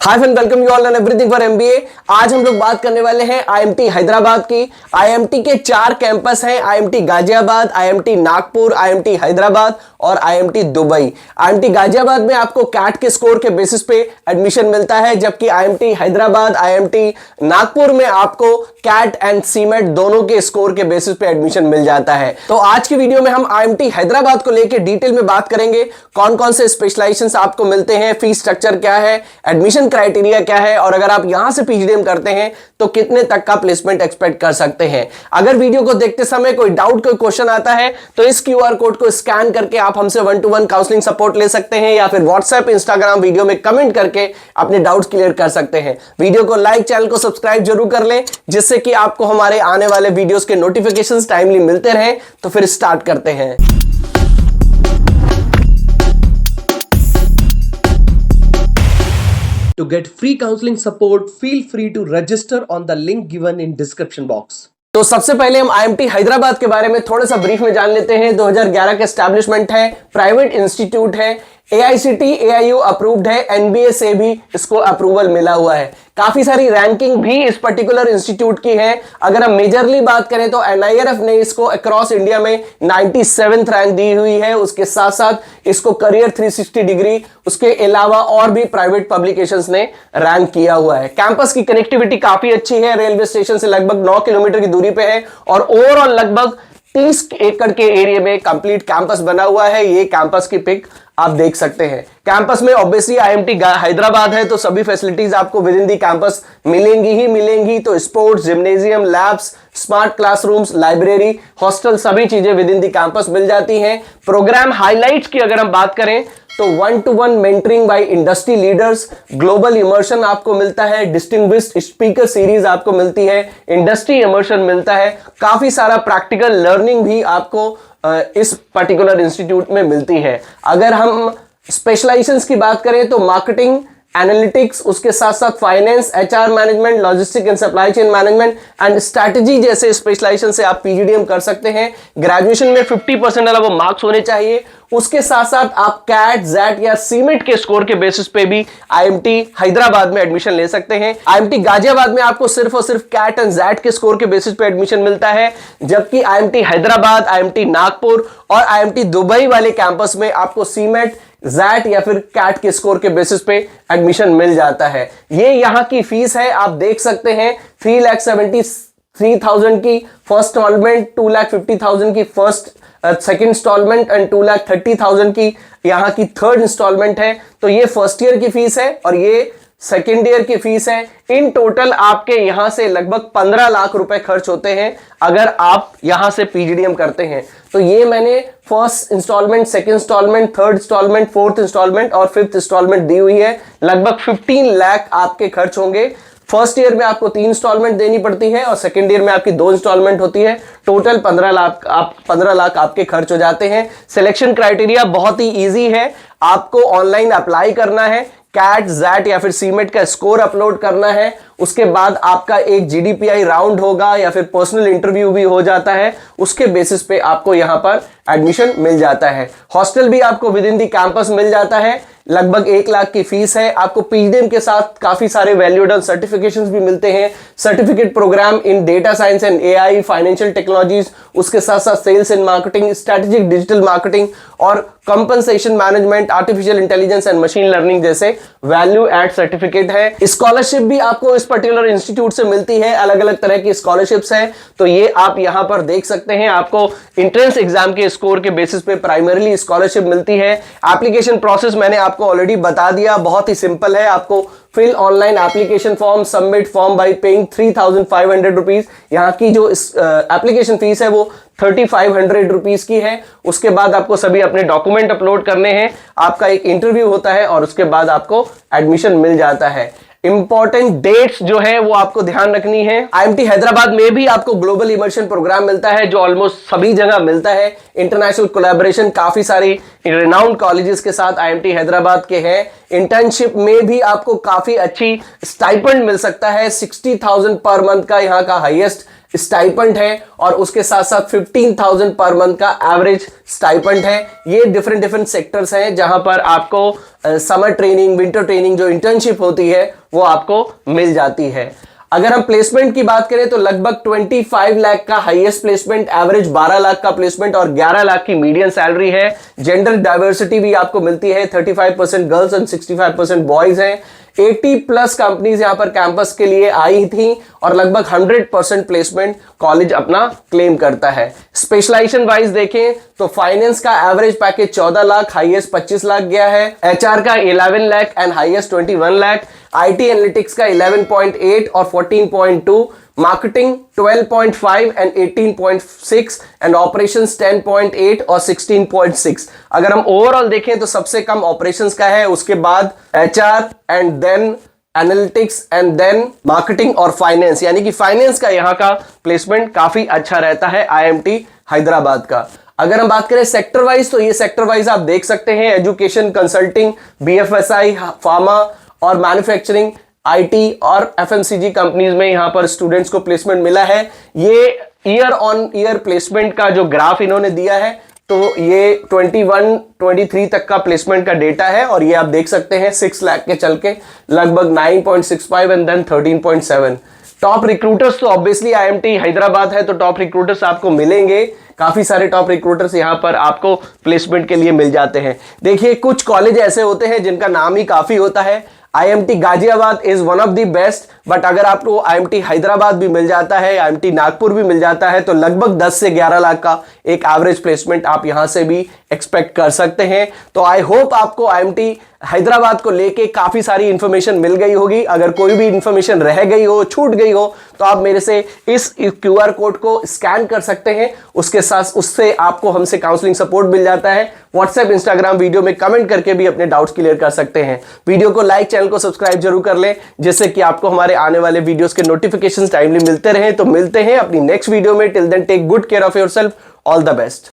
Hi friend, welcome you all and everything for MBA. आज हम लोग बात करने वाले हैं आईएमटी हैदराबाद की। आईएमटी के 4 कैंपस हैं, IMT Ghaziabad, IMT Nagpur, IMT Hyderabad और आईएमटी दुबई। आईएमटी गाजियाबाद में आपको कैट के स्कोर के बेसिस पे एडमिशन मिलता है, जबकि आईएमटी हैदराबाद, आईएमटी नागपुर में आपको कैट एंड सीमेट दोनों के स्कोर के बेसिस पे एडमिशन मिल जाता है। तो आज की वीडियो में हम आईएमटी हैदराबाद को लेकर डिटेल में बात करेंगे। कौन कौन से स्पेशलाइजेशंस आपको मिलते हैं, फीस स्ट्रक्चर क्या है, एडमिशन क्राइटेरिया क्या है, और अगर आप यहां से पीजीडीएम करते हैं तो कितने तक का प्लेसमेंट एक्सपेक्ट कर सकते हैं। अगर वीडियो को देखते समय कोई डाउट, कोई क्वेश्चन आता है तो इस क्यूआर कोड को स्कैन करके आप हमसे 1-to-1 काउंसलिंग सपोर्ट ले सकते हैं, या फिर व्हाट्सएप, इंस्टाग्राम वीडियो में कमेंट करके अपने डाउट्स क्लियर कर सकते हैं। वीडियो को लाइक, चैनल को सब्सक्राइब जरूर कर लें, जिससे कि आपको हमारे आने वाले वीडियोस के नोटिफिकेशंस टाइमली मिलते रहें। तो फिर स्टार्ट करते हैं। To get free counseling support, feel free to register on the link given in description box. तो सबसे पहले हम आईएमटी हैदराबाद के बारे में थोड़ा सा ब्रीफ में जान लेते हैं। 2011 का एस्टैब्लिशमेंट है, प्राइवेट इंस्टीट्यूट है, एआईसीटी एआईयू अप्रूव्ड है, एनबीए से भी इसको अप्रूवल मिला हुआ है। काफी सारी रैंकिंग भी इस पर्टिकुलर इंस्टीट्यूट की है। अगर हम मेजरली बात करें तो एनआईआरएफ ने इसको अक्रॉस इंडिया में 97th रैंक दी हुई है। उसके साथ साथ इसको करियर 360 डिग्री, उसके अलावा और भी प्राइवेट पब्लिकेशंस ने रैंक किया हुआ है। कैंपस की कनेक्टिविटी काफी अच्छी है, रेलवे स्टेशन से लगभग 9 किलोमीटर की दूरी पे है, और ओवरऑल लगभग 30 एकड़ के एरिया में कंप्लीट कैंपस बना हुआ है। ये कैंपस की पिक आप देख सकते हैं। कैंपस में ऑब्वियसली आईएमटी हैदराबाद है, तो सभी फैसिलिटीज आपको विद इन दी कैंपस मिलेंगी ही मिलेंगी। तो sports, gymnasium, labs, smart classrooms, library, hostel, सभी चीजें विद इन दी कैंपस मिल जाती हैं। प्रोग्राम हाइलाइट्स की अगर हम बात करें तो 1-to-1 mentoring by industry leaders, global immersion आपको मिलता है, डिस्टिंग्विश्ड स्पीकर सीरीज आपको मिलती है, इंडस्ट्री इमर्शन मिलता है, काफी सारा प्रैक्टिकल लर्निंग भी आपको इस पर्टिकुलर इंस्टीट्यूट में मिलती है। अगर हम स्पेशलाइजेशंस की बात करें तो मार्केटिंग, एनालिटिक्स, उसके साथ साथ finance, HR management, logistic and supply chain management and strategy जैसे स्पेशलाइजेशन से आप पीजीडीएम कर सकते हैं। ग्रेजुएशन में 50% वाला वो मार्क्स होने चाहिए। उसके साथ साथ आप कैट, जैट या सीमेट के स्कोर के बेसिस पे भी आईएमटी हैदराबाद में एडमिशन ले सकते हैं। आईएमटी गाजियाबाद में आपको सिर्फ और सिर्फ कैट एंड जैट के स्कोर के बेसिस पे एडमिशन मिलता है, जबकि आईएमटी हैदराबाद, आईएमटी नागपुर और आईएमटी दुबई वाले कैंपस में आपको सीमेट, जैट या फिर कैट के स्कोर के बेसिस पे एडमिशन मिल जाता है। ये यहां की फीस है, आप देख सकते हैं। 3,73,000 की फर्स्ट इंस्टॉलमेंट, 2,50,000 की सेकेंड इंस्टॉलमेंट एंड 2,30,000 की यहां की थर्ड इंस्टॉलमेंट है। तो ये फर्स्ट ईयर की फीस है और ये सेकेंड ईयर की फीस है। इन टोटल आपके यहां से लगभग 15 लाख रुपए खर्च होते हैं अगर आप यहां से पीजीडीएम करते हैं। तो ये मैंने first instalment, second instalment, third instalment, fourth instalment और फिफ्थ इंस्टॉलमेंट दी हुई है। लगभग 15 लाख आपके खर्च होंगे। फर्स्ट ईयर में आपको 3 इंस्टॉलमेंट देनी पड़ती है और सेकेंड ईयर में आपकी 2 इंस्टॉलमेंट होती है। टोटल 15 लाख आपके खर्च हो जाते हैं। सिलेक्शन क्राइटेरिया बहुत ही इजी है। आपको ऑनलाइन अप्लाई करना है, कैट, जैट या फिर सीमेट का स्कोर अपलोड करना है। उसके बाद आपका एक जीडीपीआई राउंड होगा या फिर पर्सनल इंटरव्यू भी हो जाता है। उसके बेसिस पे आपको यहां पर एडमिशन मिल जाता है। हॉस्टल भी आपको विद इन दी कैंपस मिल जाता है। लगभग 1 लाख की फीस है। आपको पीजीडीएम के साथ काफी सारे वैल्यूएबल सर्टिफिकेशंस भी मिलते हैं। Certificate programme in data science and AI, financial technologies, उसके साथ साथ sales and marketing, strategic digital marketing और compensation management, artificial intelligence and machine learning जैसे वैल्यू एड सर्टिफिकेट है। स्कॉलरशिप भी आपको इस पर्टिकुलर इंस्टीट्यूट से मिलती है। अलग अलग तरह की स्कॉलरशिप्स हैं, तो ये आप यहां पर देख सकते हैं। आपको एंट्रेंस एग्जाम के स्कोर के बेसिस पे प्राइमरीली स्कॉलरशिप मिलती है। एप्लीकेशन प्रोसेस मैंने आपको ऑलरेडी बता दिया, बहुत ही सिंपल है। आपको fill online application form, submit form by paying 3,500 rupees. यहाँ की जो एप्लीकेशन फीस है वो 3,500 रुपीज की है। उसके बाद आपको सभी अपने डॉक्यूमेंट अपलोड करने हैं, आपका एक इंटरव्यू होता है और उसके बाद आपको एडमिशन मिल जाता है। इंपॉर्टेंट डेट्स जो है वो आपको ध्यान रखनी है। आईएमटी हैदराबाद में भी आपको ग्लोबल इमर्शन प्रोग्राम मिलता है, जो ऑलमोस्ट सभी जगह मिलता है। इंटरनेशनल कोलैबोरेशन काफी सारी रिनाउंड कॉलेजेस के साथ आईएमटी हैदराबाद के हैं। इंटर्नशिप में भी आपको काफी अच्छी स्टाइपेंड मिल सकता है। 60,000 पर मंथ का यहाँ का हाईएस्ट स्टाइपेंड है और उसके साथ साथ 15,000 पर मंथ का एवरेज स्टाइपेंड है। ये डिफरेंट डिफरेंट सेक्टर्स हैं जहां पर आपको समर ट्रेनिंग, विंटर ट्रेनिंग, जो इंटर्नशिप होती है वो आपको मिल जाती है। अगर हम प्लेसमेंट की बात करें तो लगभग 25 लाख का हाईएस्ट प्लेसमेंट, एवरेज 12 लाख का प्लेसमेंट और 11 लाख की मीडियन सैलरी है। जेंडर डाइवर्सिटी भी आपको मिलती है, 35% गर्ल्स एंड 65% बॉयज हैं। 80+ कंपनीज यहां पर कैंपस के लिए आई थी और लगभग 100% प्लेसमेंट कॉलेज अपना क्लेम करता है। स्पेशलाइजेशन वाइज देखें तो फाइनेंस का average package 14 lakh, highest 25 lakh गया है। एचआर का 11 lakh and highest 21 lakh. IT analytics का 11.8 और 14.2, मार्केटिंग 12.5 एंड 18.6 एंड ऑपरेशंस 10.8 और 16.6। अगर हम ओवरऑल देखें तो सबसे कम ऑपरेशंस का है, उसके बाद HR and then analytics and then marketing और फाइनेंस, यानी कि फाइनेंस का यहां का प्लेसमेंट काफी अच्छा रहता है आईएमटी हैदराबाद का। अगर हम बात करें सेक्टर वाइज तो ये सेक्टर वाइज आप देख सकते हैं, एजुकेशन, कंसल्टिंग, बीएफएसआई, फार्मा और मैन्युफैक्चरिंग, आईटी और एफएमसीजी कंपनीज में यहां पर स्टूडेंट्स को प्लेसमेंट मिला है। ये ईयर ऑन ईयर प्लेसमेंट का जो ग्राफ इन्होंने दिया है तो ये 21-23 तक का प्लेसमेंट का डेटा है और ये आप देख सकते हैं 6 लाख के चल के लगभग 9.65 एंड देन 13.7। टॉप रिक्रूटर्स तो ऑब्वियसली आईएमटी हैदराबाद है तो टॉप रिक्रूटर्स आपको मिलेंगे, काफी सारे टॉप रिक्रूटर्स यहां पर आपको प्लेसमेंट के लिए मिल जाते हैं। देखिए कुछ कॉलेज ऐसे होते हैं जिनका नाम ही काफी होता है। IMT Ghaziabad is one of the best, but अगर आपको आईएमटी हैदराबाद भी मिल जाता है, आईएमटी नागपुर भी मिल जाता है तो लगभग 10 से 11 लाख का एक एवरेज प्लेसमेंट आप यहां से भी एक्सपेक्ट कर सकते हैं। तो आई होप आपको आईएमटी हैदराबाद को लेके काफी सारी इंफॉर्मेशन मिल गई होगी। अगर कोई भी इंफॉर्मेशन रह गई हो, छूट गई हो तो आप मेरे से इस क्यूआर कोड को स्कैन कर सकते हैं, उसके साथ उससे आपको हमसे काउंसलिंग सपोर्ट मिल जाता है। व्हाट्सएप, इंस्टाग्राम वीडियो में कमेंट करके भी अपने डाउट्स क्लियर कर सकते हैं। वीडियो को लाइक, चैनल को सब्सक्राइब जरूर कर लें जिससे कि आपको हमारे आने वाले वीडियोस के नोटिफिकेशंस टाइमली मिलते रहे। तो मिलते हैं अपनी नेक्स्ट वीडियो में। Till then take good care of yourself. All the best.